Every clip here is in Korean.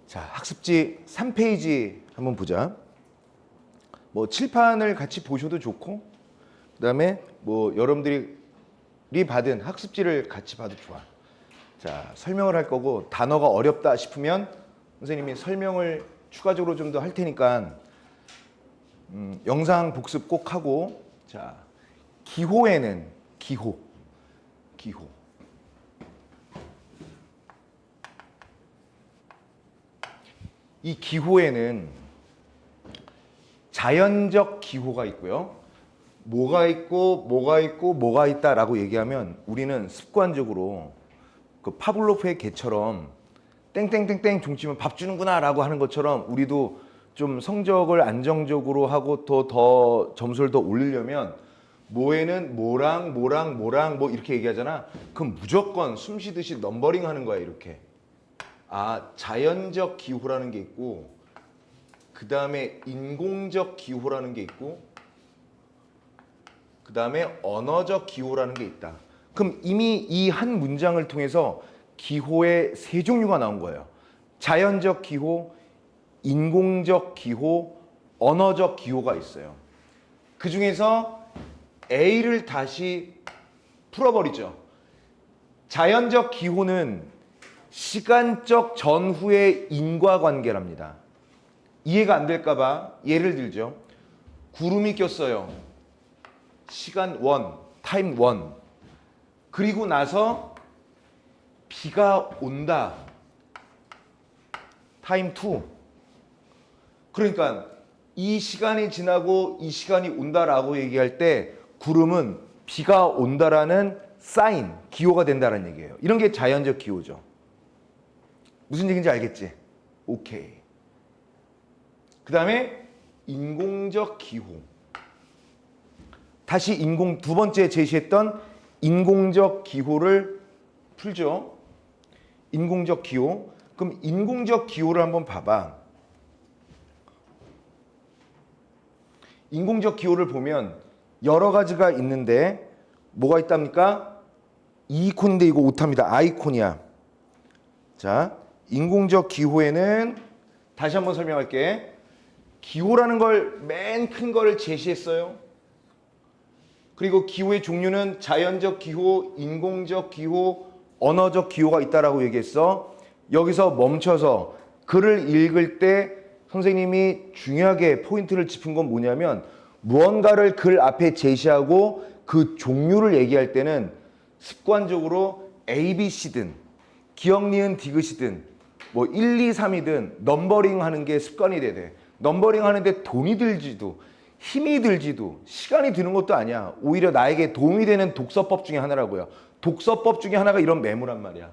자, 학습지 3페이지 한번 보자. 뭐 칠판을 같이 보셔도 좋고, 그다음에 뭐 여러분들이 받은 학습지를 같이 봐도 좋아. 자, 설명을 할 거고 단어가 어렵다 싶으면 선생님이 설명을 추가적으로 좀 더 할 테니까 영상 복습 꼭 하고. 자, 기호에는 기호. 이 기호에는 자연적 기호가 있고요. 뭐가 있고 있다라고 얘기하면 우리는 습관적으로 그 파블로프의 개처럼 땡땡땡땡 종치면 밥 주는구나라고 하는 것처럼 우리도 좀 성적을 안정적으로 하고 더 점수를 더 올리려면 뭐에는 뭐랑 뭐 이렇게 얘기하잖아. 그럼 무조건 숨 쉬듯이 넘버링 하는 거야, 이렇게. 아, 자연적 기호라는 게 있고, 그 다음에 인공적 기호라는 게 있고, 그 다음에 언어적 기호라는 게 있다. 그럼 이미 이 한 문장을 통해서 기호의 세 종류가 나온 거예요. 자연적 기호, 인공적 기호, 언어적 기호가 있어요. 그 중에서 A를 다시 풀어버리죠. 자연적 기호는 시간적 전후의 인과관계랍니다. 이해가 안 될까 봐 예를 들죠. 구름이 꼈어요. 시간 1, 타임 1. 그리고 나서 비가 온다. 타임 2. 그러니까 이 시간이 지나고 이 시간이 온다라고 얘기할 때 구름은 비가 온다라는 사인, 기호가 된다는 얘기예요. 이런 게 자연적 기호죠. 무슨 얘기인지 알겠지? 오케이. 그 다음에 인공적 기호. 다시 두 번째 제시했던 인공적 기호를 풀죠. 인공적 기호. 그럼 인공적 기호를 한번 봐봐. 인공적 기호를 보면 여러 가지가 있는데 뭐가 있답니까? 이콘인데 이거 오타입니다. 아이콘이야. 자, 인공적 기호에는 다시 한번 설명할게. 기호라는 걸 맨 큰 거를 제시했어요. 그리고 기호의 종류는 자연적 기호, 인공적 기호, 언어적 기호가 있다라고 얘기했어. 여기서 멈춰서 글을 읽을 때 선생님이 중요하게 포인트를 짚은 건 뭐냐면 무언가를 글 앞에 제시하고 그 종류를 얘기할 때는 습관적으로 A, B, C든 기억, 니은, 디귿이든 뭐 1, 2, 3이든 넘버링 하는 게 습관이 돼. 넘버링 하는데 돈이 들지도 힘이 들지도 시간이 드는 것도 아니야. 오히려 나에게 도움이 되는 독서법 중에 하나라고요. 독서법 중에 하나가 이런 메모란 말이야.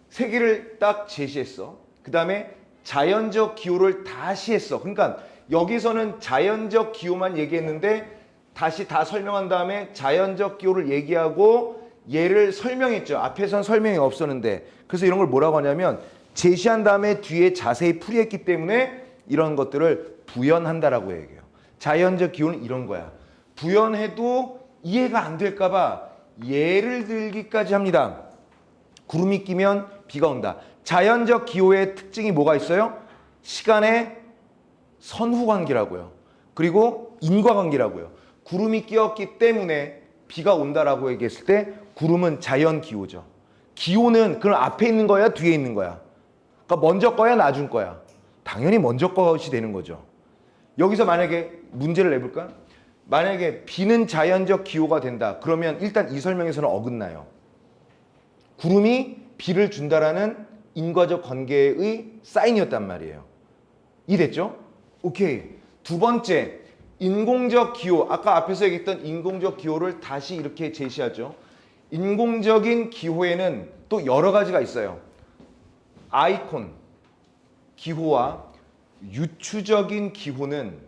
세 개를 딱 제시했어. 그 다음에 자연적 기호를 다시 했어. 그러니까 여기서는 자연적 기호만 얘기했는데 다시 다 설명한 다음에 자연적 기호를 얘기하고 얘를 설명했죠. 앞에선 설명이 없었는데. 그래서 이런 걸 뭐라고 하냐면 제시한 다음에 뒤에 자세히 풀이했기 때문에 이런 것들을 부연한다라고 얘기해요. 자연적 기호는 이런 거야. 부연해도 이해가 안 될까 봐 예를 들기까지 합니다. 구름이 끼면 비가 온다. 자연적 기호의 특징이 뭐가 있어요? 시간의 선후관계라고요. 그리고 인과관계라고요. 구름이 끼었기 때문에 비가 온다라고 얘기했을 때 구름은 자연 기호죠. 기호는 그럼 앞에 있는 거야, 뒤에 있는 거야? 그러니까 먼저 거야, 나중 거야? 당연히 먼저 것이 되는 거죠. 여기서 만약에 문제를 내볼까? 만약에 비는 자연적 기호가 된다. 그러면 일단 이 설명에서는 어긋나요. 구름이 비를 준다라는 인과적 관계의 사인이었단 말이에요. 이해됐죠? 오케이. 두 번째, 인공적 기호. 아까 앞에서 얘기했던 인공적 기호를 다시 이렇게 제시하죠. 인공적인 기호에는 또 여러 가지가 있어요. 아이콘 기호와 유추적인 기호는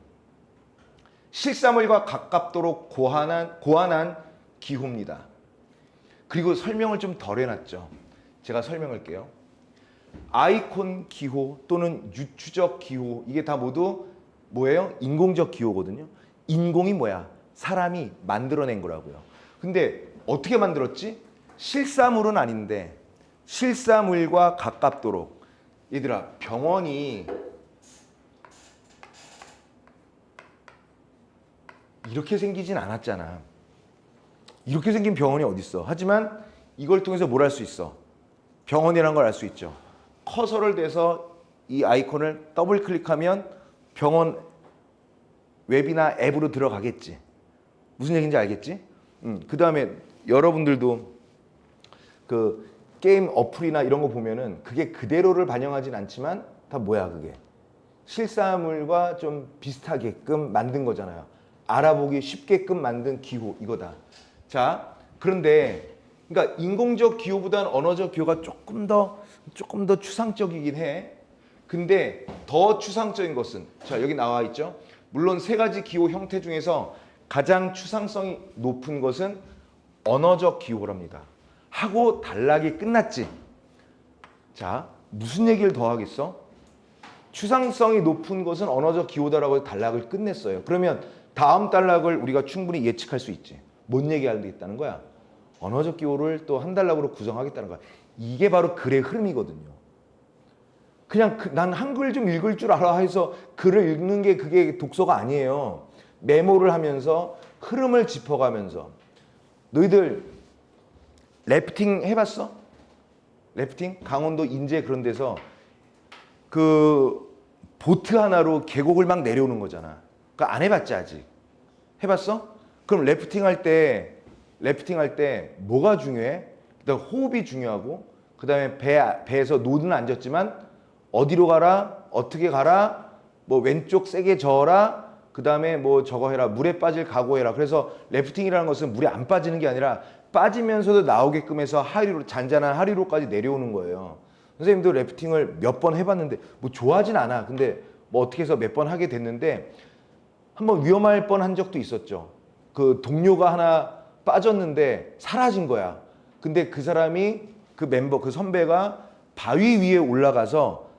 실사물과 가깝도록 고안한 기호입니다. 그리고 설명을 좀 덜 해놨죠. 제가 설명할게요. 아이콘 기호 또는 유추적 기호, 이게 다 모두 뭐예요? 인공적 기호거든요. 인공이 뭐야? 사람이 만들어낸 거라고요. 근데 어떻게 만들었지? 실사물은 아닌데 실사물과 가깝도록 얘들아, 병원이 이렇게 생기진 않았잖아. 이렇게 생긴 병원이 어딨어. 하지만 이걸 통해서 뭘 할 수 있어? 병원이라는 걸 알 수 있죠. 커서를 대서 이 아이콘을 더블 클릭하면 병원 웹이나 앱으로 들어가겠지. 무슨 얘기인지 알겠지? 그 다음에 여러분들도 그 게임 어플이나 이런 거 보면은 그게 그대로를 반영하진 않지만 다 뭐야 그게? 실사물과 좀 비슷하게끔 만든 거잖아요. 알아보기 쉽게끔 만든 기호 이거다. 자, 그런데 그러니까 인공적 기호보다는 언어적 기호가 조금 더 추상적이긴 해. 근데 더 추상적인 것은 자 여기 나와 있죠. 물론 세 가지 기호 형태 중에서 가장 추상성이 높은 것은 언어적 기호랍니다. 하고 단락이 끝났지. 자, 무슨 얘기를 더 하겠어? 추상성이 높은 것은 언어적 기호다라고 해서 단락을 끝냈어요. 그러면 다음 단락을 우리가 충분히 예측할 수 있지. 뭔 얘기하겠다는 거야? 언어적 기호를 또 한 단락으로 구성하겠다는 거야. 이게 바로 글의 흐름이거든요. 그냥 난 한글 좀 읽을 줄 알아 해서 글을 읽는 게 그게 독서가 아니에요. 메모를 하면서 흐름을 짚어가면서. 너희들 래프팅 해봤어? 래프팅? 강원도 인제 그런 데서 그 보트 하나로 계곡을 막 내려오는 거잖아. 그거 안 해봤지 아직. 해봤어? 그럼 래프팅 할 때 뭐가 중요해? 일단 호흡이 중요하고 그 다음에 배에서 노는 앉았지만 어디로 가라? 어떻게 가라? 뭐 왼쪽 세게 저어라? 그 다음에 뭐 저거 해라. 물에 빠질 각오해라. 그래서 래프팅이라는 것은 물에 안 빠지는 게 아니라 빠지면서도 나오게끔 해서 하리로 잔잔한 하리로까지 내려오는 거예요. 선생님도 래프팅을 몇 번 해봤는데 뭐 좋아하진 않아. 근데 뭐 어떻게 해서 몇 번 하게 됐는데 한번 위험할 뻔한 적도 있었죠. 그 동료가 하나 빠졌는데 사라진 거야. 근데 그 사람이 그 멤버 그 선배가 바위 위에 올라가서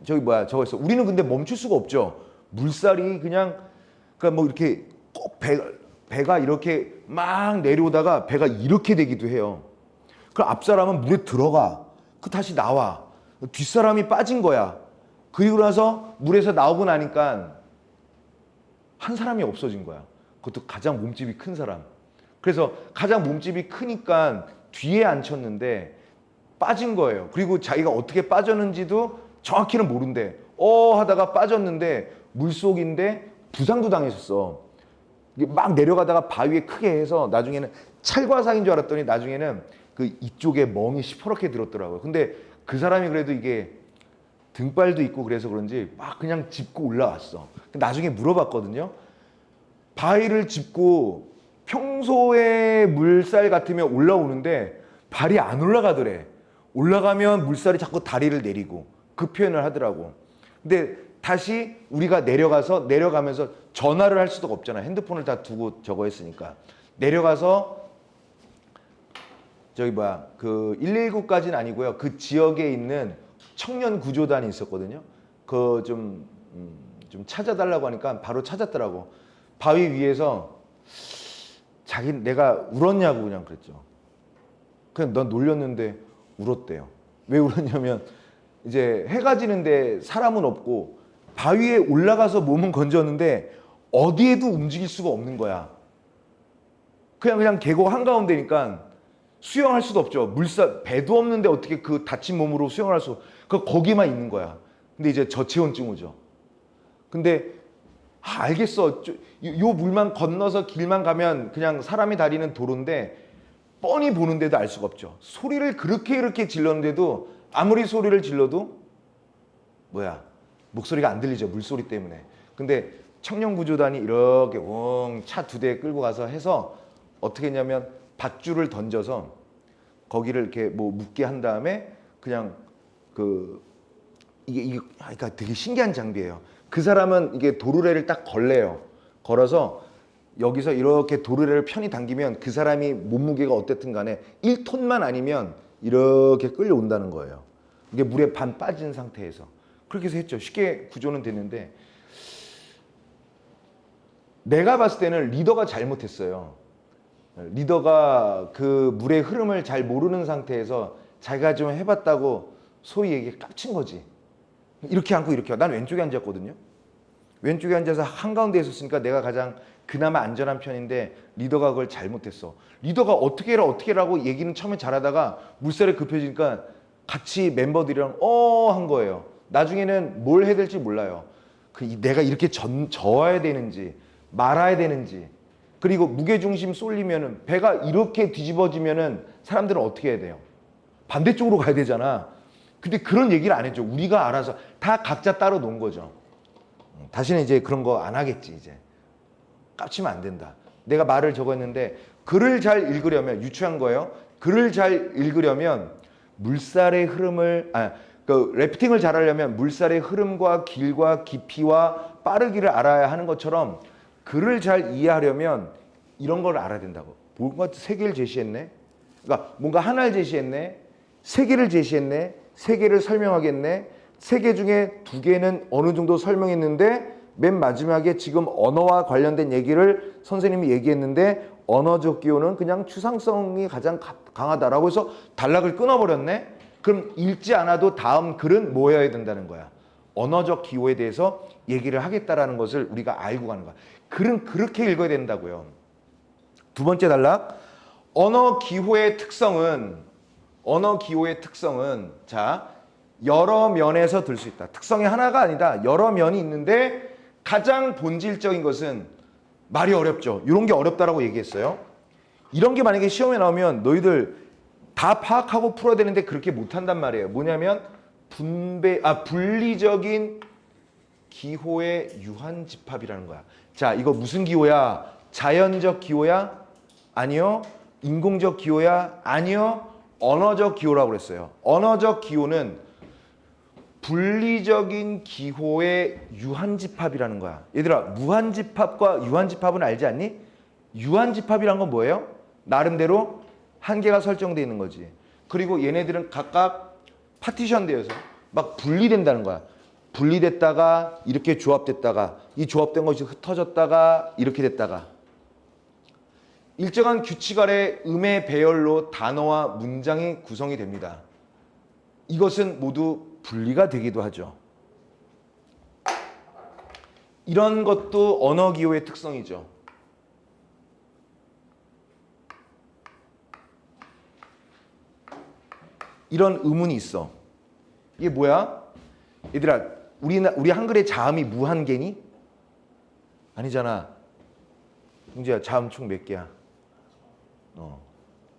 저거 있어. 우리는 근데 멈출 수가 없죠. 물살이 그러니까 뭐 이렇게 꼭 배가 이렇게 막 내려오다가 배가 이렇게 되기도 해요. 그럼 앞사람은 물에 들어가. 그 다시 나와. 뒷사람이 빠진 거야. 그리고 나서 물에서 나오고 나니까 한 사람이 없어진 거야. 그것도 가장 몸집이 큰 사람. 그래서 가장 몸집이 크니까 뒤에 앉혔는데 빠진 거예요. 그리고 자기가 어떻게 빠졌는지도 정확히는 모른대. 하다가 빠졌는데 물속인데 부상도 당했었어. 막 내려가다가 바위에 크게 해서 나중에는 찰과상인 줄 알았더니 나중에는 그 이쪽에 멍이 시퍼렇게 들었더라고요. 근데 그 사람이 그래도 이게 등발도 있고 그래서 그런지 막 그냥 짚고 올라왔어. 나중에 물어봤거든요. 바위를 짚고 평소에 물살 같으면 올라오는데 발이 안 올라가더래. 올라가면 물살이 자꾸 다리를 내리고 그 표현을 하더라고. 근데 다시 우리가 내려가면서 전화를 할 수도 없잖아. 핸드폰을 다 두고 저거 했으니까. 내려가서 그 119까지는 아니고요. 그 지역에 있는 청년 구조단이 있었거든요. 그 좀 찾아달라고 하니까 바로 찾았더라고. 바위 위에서 내가 울었냐고 그냥 그랬죠. 그냥 넌 놀렸는데 울었대요. 왜 울었냐면 이제 해가 지는데 사람은 없고 바위에 올라가서 몸은 건졌는데 어디에도 움직일 수가 없는 거야. 그냥 계곡 한가운데니까 수영할 수도 없죠. 배도 없는데 어떻게 그 다친 몸으로 수영을 할 수, 거기만 있는 거야. 근데 이제 저체온증 오죠. 근데 알겠어. 요 물만 건너서 길만 가면 그냥 사람이 다니는 도로인데 뻔히 보는데도 알 수가 없죠. 소리를 그렇게 질렀는데도 아무리 소리를 질러도 목소리가 안 들리죠. 물소리 때문에. 근데 청년구조단이 이렇게 차 2대 끌고 가서 해서 어떻게 했냐면 밧줄을 던져서 거기를 이렇게 뭐 묶게 한 다음에 그냥 이게 그러니까 되게 신기한 장비예요. 그 사람은 이게 도르래를 딱 걸래요. 걸어서 여기서 이렇게 도르래를 편히 당기면 그 사람이 몸무게가 어땠든 간에 1톤만 아니면 이렇게 끌려온다는 거예요. 이게 물에 반 빠진 상태에서. 그렇게 해서 했죠. 쉽게 구조는 됐는데 내가 봤을 때는 리더가 잘못했어요. 리더가 그 물의 흐름을 잘 모르는 상태에서 자기가 좀 해봤다고 소위 얘기해 깝친 거지. 이렇게 앉고 이렇게. 난 왼쪽에 앉았거든요. 왼쪽에 앉아서 한가운데 있었으니까 내가 가장 그나마 안전한 편인데 리더가 그걸 잘못했어. 리더가 어떻게 해라 어떻게 해라고 얘기는 처음에 잘하다가 물살에 급해지니까 같이 멤버들이랑 한 거예요. 나중에는 뭘 해야 될지 몰라요. 내가 이렇게 저어야 되는지 말아야 되는지, 그리고 무게중심 쏠리면은 배가 이렇게 뒤집어지면은 사람들은 어떻게 해야 돼요? 반대쪽으로 가야 되잖아. 근데 그런 얘기를 안 했죠. 우리가 알아서 다 각자 따로 논 거죠. 다시는 이제 그런 거 안 하겠지. 이제 깝치면 안 된다. 내가 말을 적었는데 글을 잘 읽으려면, 유추한 거예요. 글을 잘 읽으려면 물살의 흐름을 래프팅을 잘 하려면 물살의 흐름과 길과 깊이와 빠르기를 알아야 하는 것처럼 글을 잘 이해하려면 이런 걸 알아야 된다고. 뭔가 세 개를 제시했네. 그러니까 뭔가 하나를 제시했네. 세 개를 제시했네. 세 개를 설명하겠네. 세 개 중에 두 개는 어느 정도 설명했는데 맨 마지막에 지금 언어와 관련된 얘기를 선생님이 얘기했는데 언어적 기호는 그냥 추상성이 가장 강하다라고 해서 단락을 끊어버렸네. 그럼 읽지 않아도 다음 글은 뭐여야 된다는 거야. 언어적 기호에 대해서 얘기를 하겠다라는 것을 우리가 알고 가는 거야. 글은 그렇게 읽어야 된다고요. 두 번째 단락. 언어 기호의 특성은 자, 여러 면에서 들 수 있다. 특성이 하나가 아니다. 여러 면이 있는데 가장 본질적인 것은 말이 어렵죠. 이런 게 어렵다라고 얘기했어요. 이런 게 만약에 시험에 나오면 너희들 다 파악하고 풀어야 되는데 그렇게 못한단 말이에요. 뭐냐면 분리적인 기호의 유한집합이라는 거야. 자, 이거 무슨 기호야? 자연적 기호야? 아니요. 인공적 기호야? 아니요. 언어적 기호라고 그랬어요. 언어적 기호는 분리적인 기호의 유한집합이라는 거야. 얘들아, 무한집합과 유한집합은 알지 않니? 유한집합이란 건 뭐예요? 나름대로 한계가 설정되어 있는 거지. 그리고 얘네들은 각각 파티션 되어서 막 분리된다는 거야. 분리됐다가 이렇게 조합됐다가 이 조합된 것이 흩어졌다가 이렇게 됐다가 일정한 규칙 아래 음의 배열로 단어와 문장이 구성이 됩니다. 이것은 모두 분리가 되기도 하죠. 이런 것도 언어 기호의 특성이죠. 이런 의문이 있어. 이게 뭐야? 얘들아, 우리 한글의 자음이 무한개니? 아니잖아. 문제야, 자음 총 몇 개야?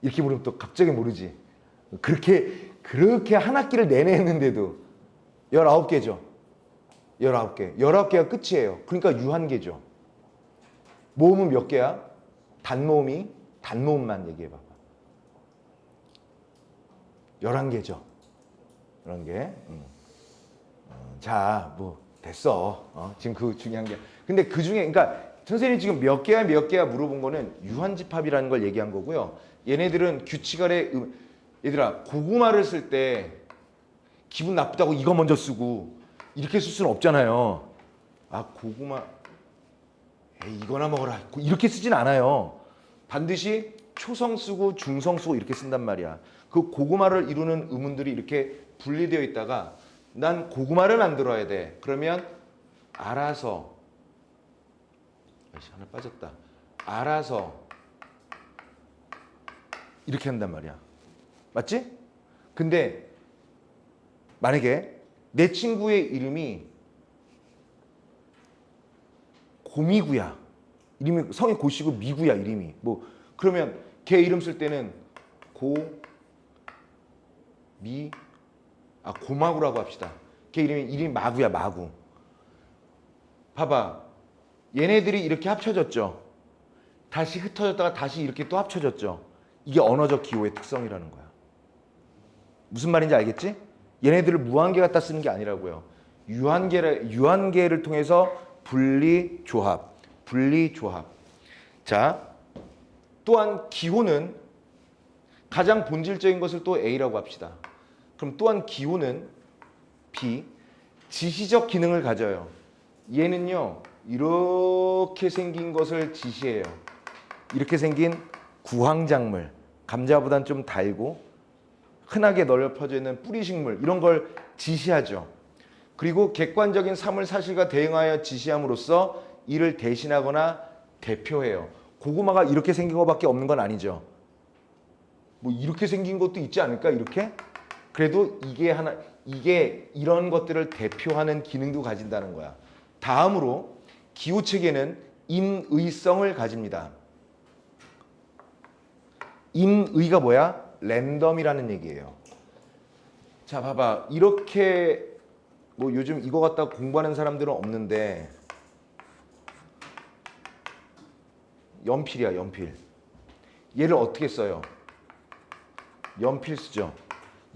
이렇게 물으면 또 갑자기 모르지. 그렇게 한 학기를 내내 했는데도 19개죠. 19개. 19개가 끝이에요. 그러니까 유한개죠. 모음은 몇 개야? 단모음만 얘기해 봐봐. 11개죠. 11개. 자, 뭐 됐어. 지금 그 중요한 게. 근데 그 중에 그러니까 선생님이 지금 몇 개야 물어본 거는 유한집합이라는 걸 얘기한 거고요. 얘네들은 규칙 아래 얘들아, 고구마를 쓸 때 기분 나쁘다고 이거 먼저 쓰고 이렇게 쓸 수는 없잖아요. 아, 고구마 에이, 이거나 먹어라 이렇게 쓰진 않아요. 반드시 초성 쓰고 중성 쓰고 이렇게 쓴단 말이야. 그 고구마를 이루는 음운들이 이렇게 분리되어 있다가 난 고구마를 만들어야 돼. 그러면 알아서 하나 빠졌다. 알아서 이렇게 한단 말이야. 맞지? 근데 만약에 내 친구의 이름이 고미구야. 이름이 성이 고시고 미구야 이름이. 뭐 그러면 걔 이름 쓸 때는 고마구라고 합시다. 걔 이름이 마구야, 마구. 봐봐. 얘네들이 이렇게 합쳐졌죠. 다시 흩어졌다가 다시 이렇게 또 합쳐졌죠. 이게 언어적 기호의 특성이라는 거야. 무슨 말인지 알겠지? 얘네들을 무한개 갖다 쓰는 게 아니라고요. 유한계를 통해서 분리조합. 자, 또한 기호는 가장 본질적인 것을 또 A라고 합시다. 그럼 또한 기호는 B, 지시적 기능을 가져요. 얘는요, 이렇게 생긴 것을 지시해요. 이렇게 생긴 구황작물, 감자보단 좀 달고 흔하게 널려 퍼져 있는 뿌리식물 이런 걸 지시하죠. 그리고 객관적인 사물 사실과 대응하여 지시함으로써 이를 대신하거나 대표해요. 고구마가 이렇게 생긴 것밖에 없는 건 아니죠. 뭐 이렇게 생긴 것도 있지 않을까? 이렇게? 그래도 이게 이런 것들을 대표하는 기능도 가진다는 거야. 다음으로 기호체계는 임의성을 가집니다. 임의가 뭐야? 랜덤이라는 얘기예요. 자, 봐봐. 이렇게 뭐 요즘 이거 갖다 공부하는 사람들은 없는데 연필이야, 연필. 얘를 어떻게 써요? 연필 쓰죠.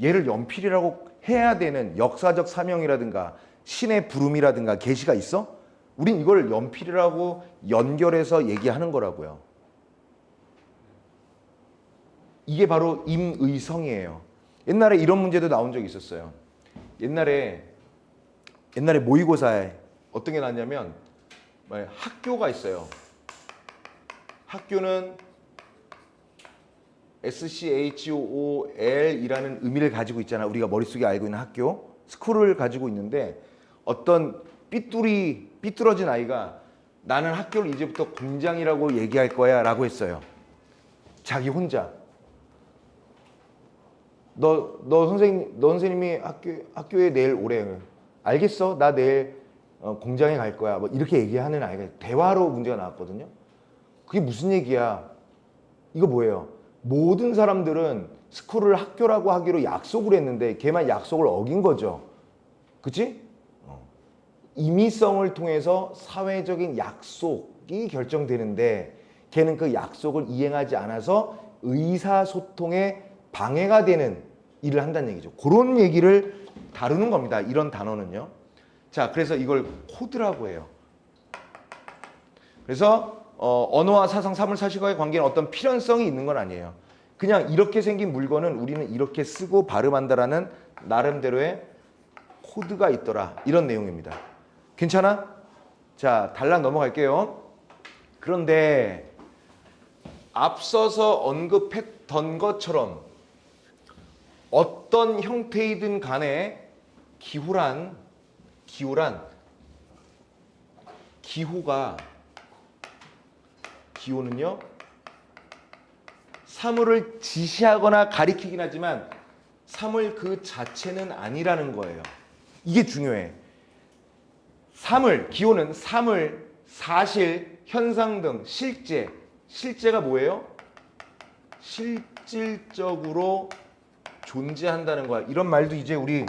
얘를 연필이라고 해야 되는 역사적 사명이라든가 신의 부름이라든가 계시가 있어? 우린 이걸 연필이라고 연결해서 얘기하는 거라고요. 이게 바로 임의성이에요. 옛날에 이런 문제도 나온 적이 있었어요. 옛날에 모의고사에 어떤 게 나왔냐면 학교가 있어요. 학교는 SCHOOL이라는 의미를 가지고 있잖아. 우리가 머릿속에 알고 있는 학교. 스쿨을 가지고 있는데 어떤 삐뚤어진 아이가 나는 학교를 이제부터 공장이라고 얘기할 거야 라고 했어요. 자기 혼자. 너 선생님이 학교에 내일 오래. 알겠어. 나 내일 공장에 갈 거야. 뭐 이렇게 얘기하는 아이가 대화로 문제가 나왔거든요. 그게 무슨 얘기야? 이거 뭐예요? 모든 사람들은 스쿨을 학교라고 하기로 약속을 했는데 걔만 약속을 어긴 거죠. 그치? 임의성을 통해서 사회적인 약속이 결정되는데 걔는 그 약속을 이행하지 않아서 의사소통에 방해가 되는 일을 한다는 얘기죠. 그런 얘기를 다루는 겁니다. 이런 단어는요. 자, 그래서 이걸 코드라고 해요. 그래서 언어와 사상, 사물, 사실과의 관계는 어떤 필연성이 있는 건 아니에요. 그냥 이렇게 생긴 물건은 우리는 이렇게 쓰고 발음한다라는 나름대로의 코드가 있더라. 이런 내용입니다. 괜찮아? 자, 단락 넘어갈게요. 그런데 앞서서 언급했던 것처럼 어떤 형태이든 간에 기호는요 사물을 지시하거나 가리키긴 하지만 사물 그 자체는 아니라는 거예요. 이게 중요해. 기호는 사물, 사실, 현상 등 실제가 뭐예요? 실질적으로 존재한다는 거야. 이런 말도 이제 우리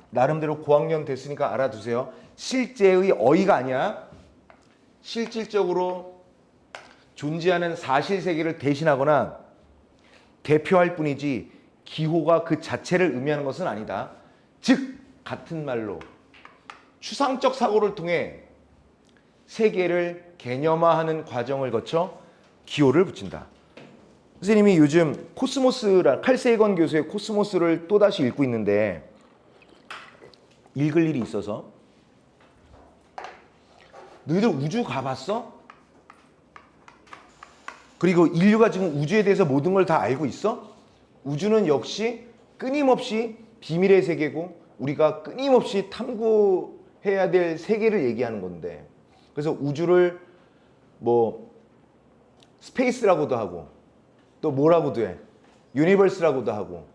나름대로 고학년 됐으니까 알아두세요. 실제의 어휘가 아니야. 실질적으로 존재하는 사실 세계를 대신하거나 대표할 뿐이지 기호가 그 자체를 의미하는 것은 아니다. 즉 같은 말로 추상적 사고를 통해 세계를 개념화하는 과정을 거쳐 기호를 붙인다. 선생님이 요즘 칼 세이건 교수의 코스모스를 또다시 읽고 있는데 읽을 일이 있어서 너희들 우주 가봤어? 그리고 인류가 지금 우주에 대해서 모든 걸 다 알고 있어? 우주는 역시 끊임없이 비밀의 세계고 우리가 끊임없이 탐구해야 될 세계를 얘기하는 건데 그래서 우주를 뭐 스페이스라고도 하고 또 뭐라고도 해. 유니버스라고도 하고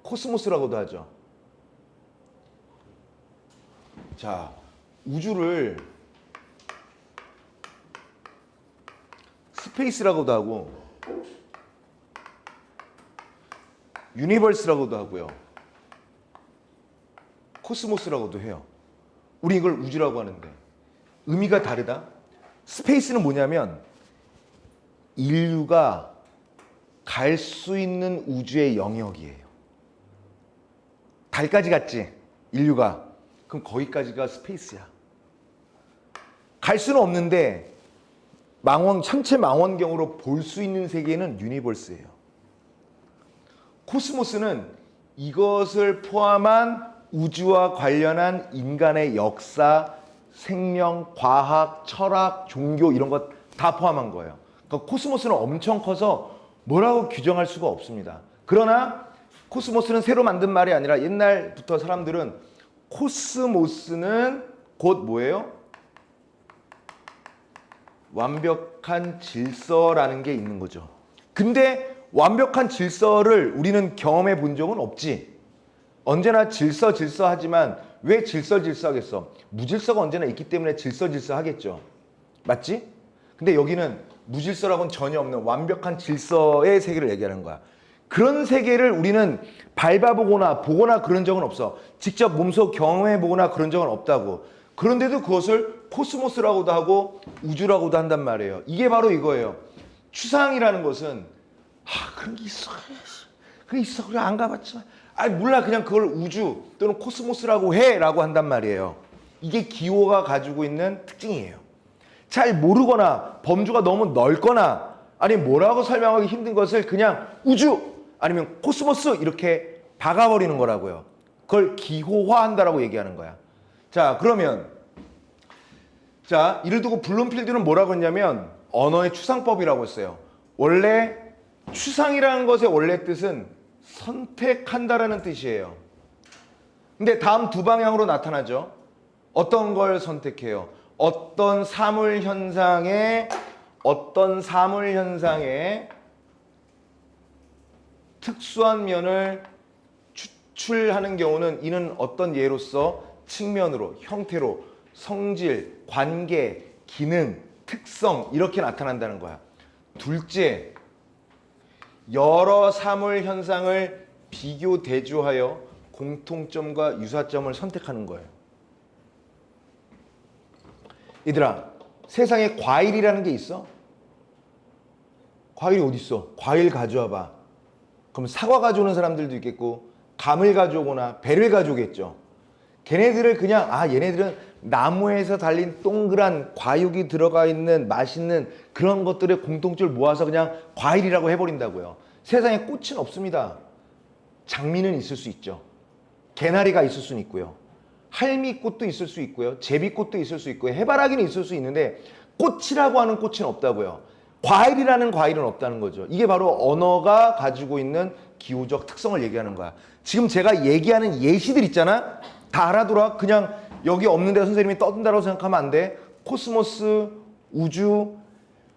코스모스라고도 하죠. 자, 우주를 스페이스라고도 하고 유니버스라고도 하고요. 코스모스라고도 해요. 우리 이걸 우주라고 하는데 의미가 다르다. 스페이스는 뭐냐면 인류가 갈 수 있는 우주의 영역이에요. 달까지 갔지, 인류가. 그럼 거기까지가 스페이스야. 갈 수는 없는데 천체 망원경으로 볼 수 있는 세계는 유니버스예요. 코스모스는 이것을 포함한 우주와 관련한 인간의 역사, 생명, 과학, 철학, 종교 이런 것 다 포함한 거예요. 그러니까 코스모스는 엄청 커서 뭐라고 규정할 수가 없습니다. 그러나 코스모스는 새로 만든 말이 아니라 옛날부터 사람들은 코스모스는 곧 뭐예요? 완벽한 질서라는 게 있는 거죠. 근데 완벽한 질서를 우리는 경험해 본 적은 없지. 언제나 질서 하지만 왜 질서 하겠어? 무질서가 언제나 있기 때문에 질서 하겠죠. 맞지? 근데 여기는 무질서라고는 전혀 없는 완벽한 질서의 세계를 얘기하는 거야. 그런 세계를 우리는 밟아보거나 보거나 그런 적은 없어. 직접 몸소 경험해보거나 그런 적은 없다고. 그런데도 그것을 코스모스라고도 하고 우주라고도 한단 말이에요. 이게 바로 이거예요. 추상이라는 것은 그런 게 있어. 그래 있어. 그래 안 가봤지만 몰라. 그냥 그걸 우주 또는 코스모스라고 해 라고 한단 말이에요. 이게 기호가 가지고 있는 특징이에요. 잘 모르거나 범주가 너무 넓거나 아니면 뭐라고 설명하기 힘든 것을 그냥 우주 아니면 코스모스 이렇게 박아버리는 거라고요. 그걸 기호화한다라고 얘기하는 거야. 자, 그러면 이를 두고 블룸필드는 뭐라고 했냐면 언어의 추상법이라고 했어요. 원래 추상이라는 것의 원래 뜻은 선택한다라는 뜻이에요. 근데 다음 두 방향으로 나타나죠. 어떤 걸 선택해요? 어떤 사물 현상의 특수한 면을 추출하는 경우는 이는 어떤 예로서 측면으로, 형태로, 성질, 관계, 기능, 특성 이렇게 나타난다는 거야. 둘째, 여러 사물 현상을 비교 대조하여 공통점과 유사점을 선택하는 거예요. 얘들아, 세상에 과일이라는 게 있어? 과일이 어디 있어? 과일 가져와봐. 그럼 사과 가져오는 사람들도 있겠고 감을 가져오거나 배를 가져오겠죠. 걔네들을 그냥 얘네들은 나무에서 달린 동그란 과육이 들어가 있는 맛있는 그런 것들의 공통점을 모아서 그냥 과일이라고 해버린다고요. 세상에 꽃은 없습니다. 장미는 있을 수 있죠. 개나리가 있을 수는 있고요. 할미꽃도 있을 수 있고요. 제비꽃도 있을 수 있고요. 해바라기는 있을 수 있는데 꽃이라고 하는 꽃은 없다고요. 과일이라는 과일은 없다는 거죠. 이게 바로 언어가 가지고 있는 기호적 특성을 얘기하는 거야. 지금 제가 얘기하는 예시들 있잖아. 다 알아들어. 그냥 여기 없는데 선생님이 떠든다고 생각하면 안 돼. 코스모스, 우주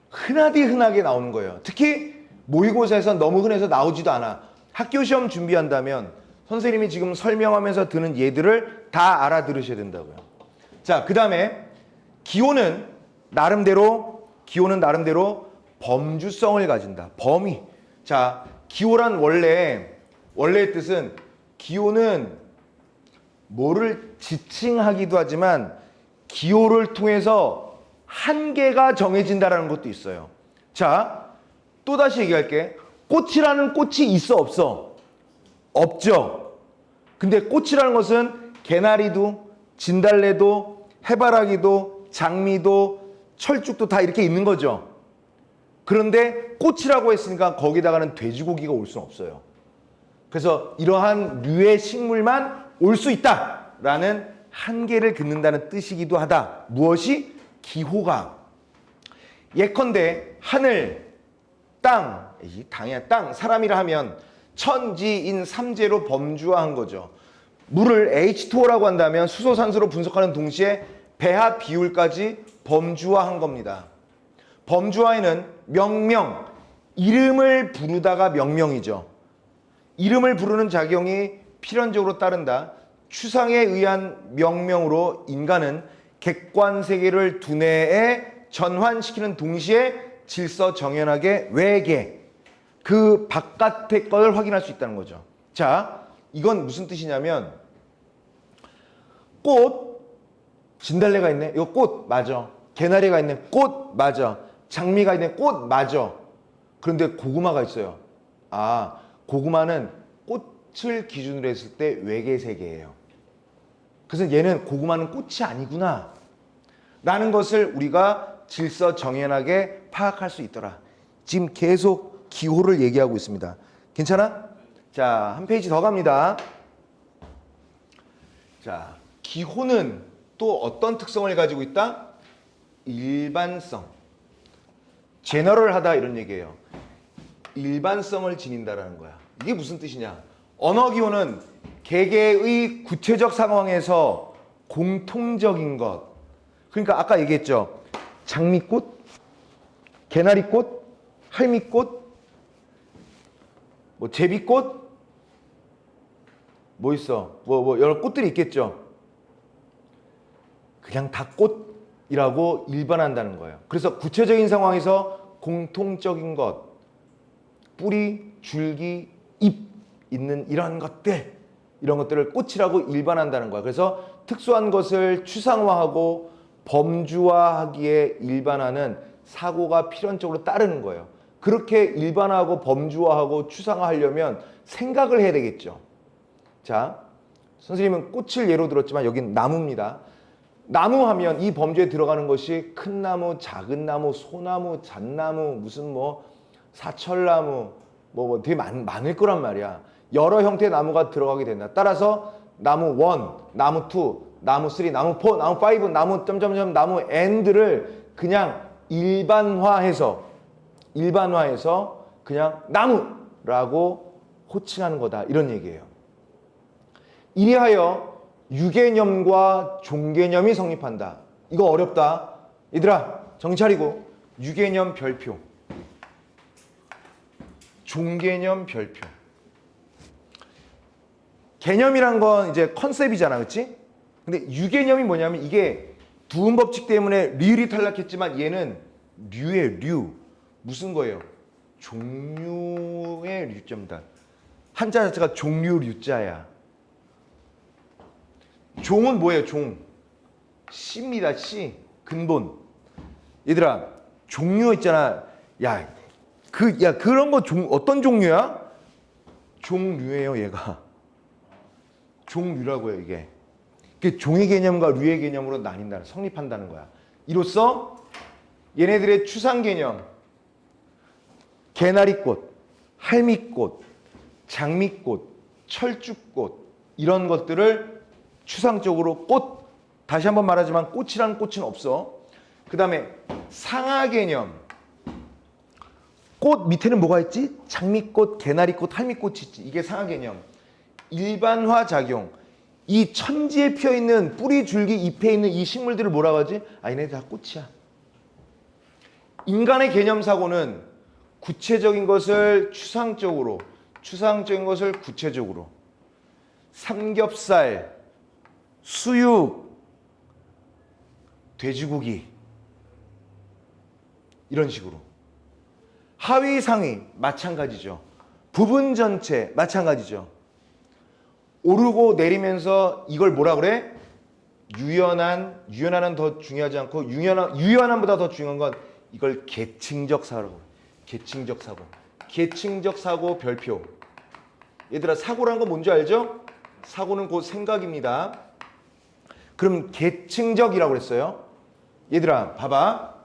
흔하게 나오는 거예요. 특히 모의고사에서 너무 흔해서 나오지도 않아. 학교 시험 준비한다면 선생님이 지금 설명하면서 드는 예들을 다 알아들으셔야 된다고요. 자, 그 다음에 기호는 나름대로 범주성을 가진다. 범위. 자, 기호란 원래의 뜻은 기호는 뭐를 지칭하기도 하지만 기호를 통해서 한계가 정해진다라는 것도 있어요. 자, 또다시 얘기할게. 꽃이라는 꽃이 있어 없어? 없죠. 근데 꽃이라는 것은 개나리도 진달래도 해바라기도 장미도 철쭉도 다 이렇게 있는 거죠. 그런데 꽃이라고 했으니까 거기다가는 돼지고기가 올 수는 없어요. 그래서 이러한 류의 식물만 올 수 있다라는 한계를 긋는다는 뜻이기도 하다. 무엇이? 기호가. 예컨대 하늘, 땅, 땅, 사람이라 하면 천지인 삼재로 범주화한 거죠. 물을 H2O라고 한다면 수소산소로 분석하는 동시에 배합 비율까지 범주화한 겁니다. 범주화에는 명명, 이름을 부르다가 명명이죠. 이름을 부르는 작용이 필연적으로 따른다. 추상에 의한 명명으로 인간은 객관 세계를 두뇌에 전환시키는 동시에 질서 정연하게 외계, 그 바깥의 걸 확인할 수 있다는 거죠. 자, 이건 무슨 뜻이냐면 꽃, 진달래가 있네. 이거 꽃 맞아. 개나리가 있네. 꽃 맞아. 장미가 있네. 꽃 맞아. 그런데 고구마가 있어요. 고구마는 꽃을 기준으로 했을 때 외계 세계예요. 그래서 얘는 고구마는 꽃이 아니구나 라는 것을 우리가 질서 정연하게 파악할 수 있더라. 지금 계속 기호를 얘기하고 있습니다. 괜찮아? 자, 한 페이지 더 갑니다. 자, 기호는 또 어떤 특성을 가지고 있다? 일반성. 제너럴하다 이런 얘기예요. 일반성을 지닌다라는 거야. 이게 무슨 뜻이냐? 언어 기호는 개개의 구체적 상황에서 공통적인 것. 그러니까 아까 얘기했죠. 장미꽃, 개나리꽃, 할미꽃, 뭐 제비꽃, 뭐 있어? 뭐 여러 꽃들이 있겠죠. 그냥 다 꽃이라고 일반한다는 거예요. 그래서 구체적인 상황에서 공통적인 것, 뿌리, 줄기, 잎 있는 이런 것들을 꽃이라고 일반한다는 거야. 그래서 특수한 것을 추상화하고 범주화하기에 일반화는 사고가 필연적으로 따르는 거예요. 그렇게 일반화하고 범주화하고 추상화하려면 생각을 해야 되겠죠. 자, 선생님은 꽃을 예로 들었지만 여긴 나무입니다. 나무 하면 이 범주에 들어가는 것이 큰 나무, 작은 나무, 소나무, 잣나무, 무슨 뭐 사철나무 뭐 되게 많을 거란 말이야. 여러 형태의 나무가 들어가게 된다. 따라서 나무 1, 나무 2, 나무 3, 나무 4, 나무 5, 나무 점점점 나무 N들을 그냥 일반화해서 그냥 나무라고 호칭하는 거다. 이런 얘기예요. 이리하여 유개념과 종개념이 성립한다. 이거 어렵다. 얘들아 정신 차리고 유개념 별표, 종개념 별표. 개념이란 건 이제 컨셉이잖아, 그렇지? 근데 유개념이 뭐냐면 이게 두음 법칙 때문에 리을이 탈락했지만 얘는 류의 류. 무슨 거예요? 종류의 류자입니다. 한자 자체가 종류 류자야. 종은 뭐예요? 종. 씨입니다. 씨. 근본. 얘들아, 종류 있잖아. 그런 거 어떤 종류야? 종류예요, 얘가. 종류라고요, 이게. 종의 개념과 류의 개념으로 나뉜다는, 성립한다는 거야. 이로써 얘네들의 추상 개념, 개나리꽃, 할미꽃, 장미꽃, 철쭉꽃 이런 것들을 추상적으로 꽃, 다시 한번 말하지만 꽃이라는 꽃은 없어. 그 다음에 상하 개념, 꽃 밑에는 뭐가 있지? 장미꽃, 개나리꽃, 할미꽃이 있지. 이게 상하 개념. 일반화 작용. 이 천지에 피어있는 뿌리, 줄기, 잎에 있는 이 식물들을 뭐라고 하지? 얘네들 다 꽃이야. 인간의 개념 사고는 구체적인 것을 추상적으로, 추상적인 것을 구체적으로. 삼겹살, 수육, 돼지고기 이런 식으로. 하위, 상위 마찬가지죠. 부분, 전체 마찬가지죠. 오르고 내리면서 이걸 뭐라 그래? 유연한은 더 중요하지 않고 유연함보다 더 중요한 건 이걸 계층적 사고라고 그래. 계층적 사고. 계층적 사고 별표. 얘들아 사고라는 건 뭔지 알죠? 사고는 곧 생각입니다. 그럼 계층적이라고 그랬어요. 얘들아 봐봐.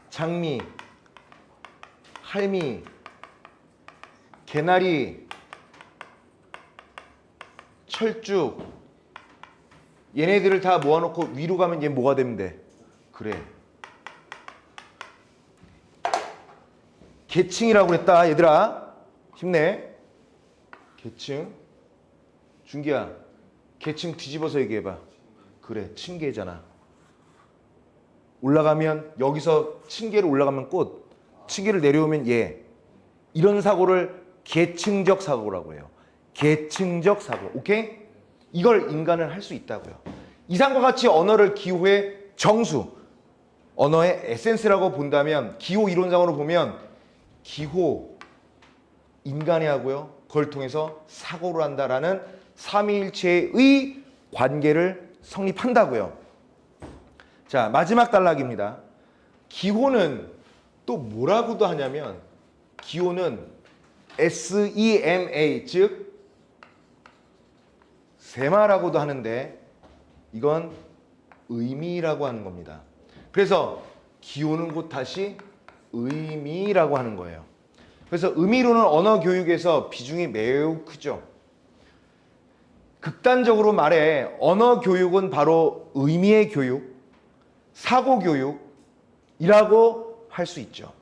장미, 할미, 개나리, 철쭉 얘네들을 다 모아놓고 위로 가면 얘 뭐가 되면 돼? 그래. 계층이라고 그랬다 얘들아. 힘내. 계층. 준기야. 계층 뒤집어서 얘기해봐. 그래. 층계잖아. 올라가면 여기서 층계로 올라가면 꽃. 층계를 내려오면 얘. 이런 사고를 계층적 사고라고 해요. 계층적 사고. 오케이? 이걸 인간은 할 수 있다고요. 이상과 같이 언어를 기호의 정수, 언어의 에센스라고 본다면 기호 이론상으로 보면 기호 인간이 하고요. 그걸 통해서 사고를 한다라는 삼위일체의 관계를 성립한다고요. 자, 마지막 단락입니다. 기호는 또 뭐라고도 하냐면 기호는 SEMA 즉 세마라고도 하는데 이건 의미라고 하는 겁니다. 그래서 기호는 곧 다시 의미라고 하는 거예요. 그래서 의미로는 언어 교육에서 비중이 매우 크죠. 극단적으로 말해 언어 교육은 바로 의미의 교육, 사고 교육이라고 할 수 있죠.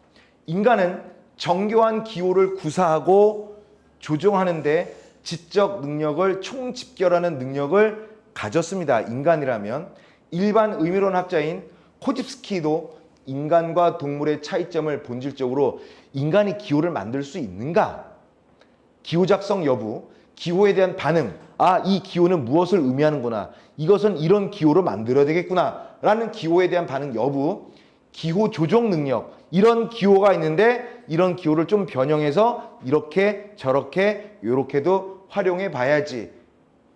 인간은 정교한 기호를 구사하고 조종하는데 지적 능력을 총집결하는 능력을 가졌습니다. 인간이라면. 일반 의미론 학자인 코집스키도 인간과 동물의 차이점을 본질적으로 인간이 기호를 만들 수 있는가? 기호 작성 여부, 기호에 대한 반응, 아, 이 기호는 무엇을 의미하는구나, 이것은 이런 기호로 만들어야 되겠구나 라는 기호에 대한 반응 여부, 기호 조종 능력, 이런 기호가 있는데 이런 기호를 좀 변형해서 이렇게 저렇게 요렇게도 활용해 봐야지,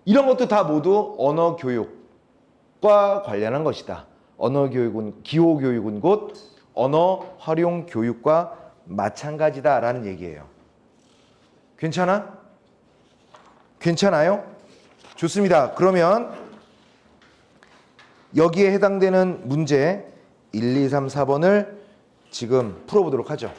이런 것도 다 모두 언어 교육과 관련한 것이다. 언어 교육은, 기호 교육은 곧 언어 활용 교육과 마찬가지다라는 얘기예요. 괜찮아? 괜찮아요? 좋습니다. 그러면 여기에 해당되는 문제 1, 2, 3, 4번을 지금 풀어보도록 하죠.